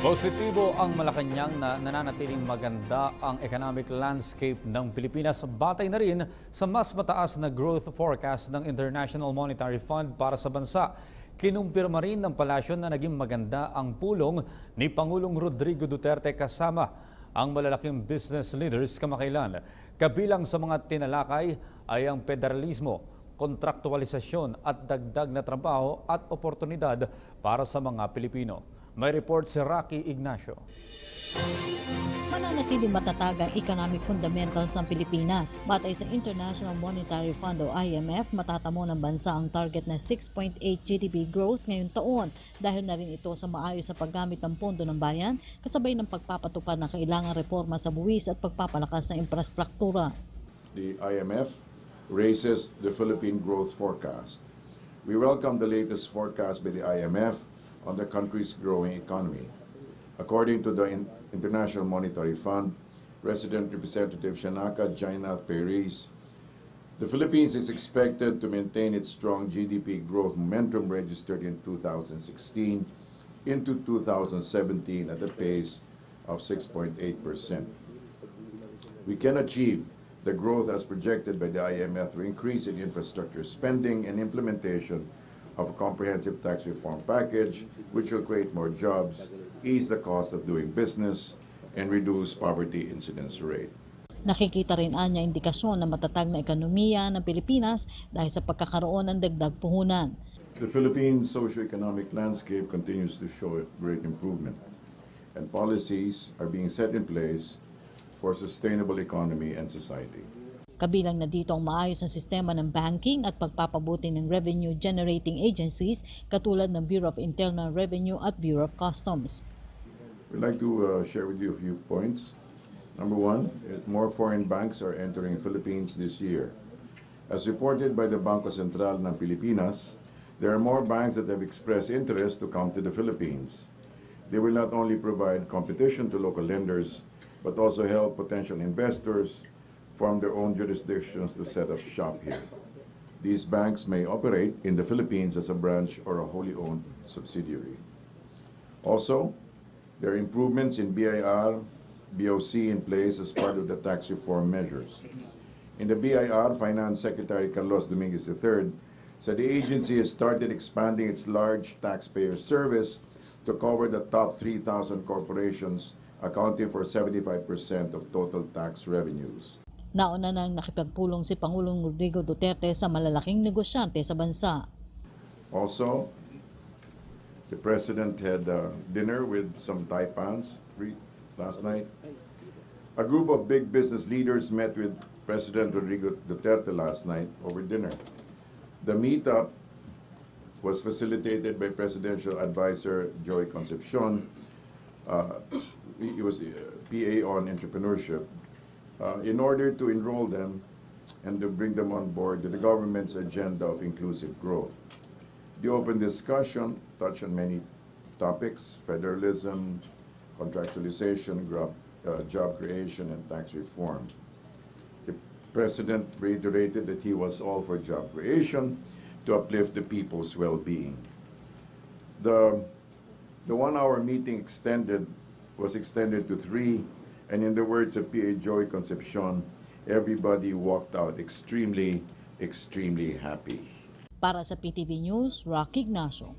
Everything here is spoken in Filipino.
Positibo ang Malacañang na nananatiling maganda ang economic landscape ng Pilipinas batay na rin sa mas mataas na growth forecast ng International Monetary Fund para sa bansa. Kinumpirma rin ng palasyo na naging maganda ang pulong ni Pangulong Rodrigo Duterte kasama ang malalaking business leaders kamakailan. Kabilang sa mga tinalakay ay ang federalismo, kontraktualisasyon at dagdag na trabaho at oportunidad para sa mga Pilipino. May report si Rocky Ignacio. Mananatiling matatag ang economic fundamentals ng Pilipinas. Batay sa International Monetary Fund o IMF, matatamo ng bansa ang target na 6.8 GDP growth ngayong taon dahil na rin ito sa maayos na paggamit ng pondo ng bayan kasabay ng pagpapatupad ng kailangang reforma sa buwis at pagpapalakas ng infrastruktura. The IMF raises the Philippine growth forecast. We welcome the latest forecast by the IMF on the country's growing economy. According to the International Monetary Fund, Resident Representative Shanaka Jainath Perez, the Philippines is expected to maintain its strong GDP growth momentum registered in 2016 into 2017 at a pace of 6.8%. We can achieve the growth as projected by the IMF through increase in infrastructure spending and implementation of a comprehensive tax reform package which will create more jobs, ease the cost of doing business, and reduce poverty incidence rate. Nakikita rin niya indikasyon na matatag na ekonomiya ng Pilipinas dahil sa pagkakaroon ng dagdag puhunan. The Philippine socio-economic landscape continues to show great improvement, and policies are being set in place for sustainable economy and society. Kabilang na dito ang maayos na sistema ng banking at pagpapabuti ng revenue-generating agencies katulad ng Bureau of Internal Revenue at Bureau of Customs. We'd like to share with you a few points. Number one, more foreign banks are entering Philippines this year. As reported by the Bangko Sentral ng Pilipinas, there are more banks that have expressed interest to come to the Philippines. They will not only provide competition to local lenders, but also help potential investors from their own jurisdictions to set up shop here. These banks may operate in the Philippines as a branch or a wholly owned subsidiary. Also, there are improvements in BIR, BOC in place as part of the tax reform measures. In the BIR, Finance Secretary Carlos Dominguez III said the agency has started expanding its large taxpayer service to cover the top 3,000 corporations, accounting for 75% of total tax revenues. Nauna nang nakipagpulong si Pangulong Rodrigo Duterte sa malalaking negosyante sa bansa. Also, the President had dinner with some Taipans last night. A group of big business leaders met with President Rodrigo Duterte last night over dinner. The meetup was facilitated by Presidential Advisor Joy Concepcion. He was PA on entrepreneurship. In order to enroll them and to bring them on board to the government's agenda of inclusive growth. The open discussion touched on many topics: federalism, contractualization, job creation, and tax reform. The President reiterated that he was all for job creation to uplift the people's well-being. The 1-hour meeting was extended to 3. And in the words of PA Joy Concepcion, everybody walked out extremely happy. Para sa PTV News, Rocky Ignacio.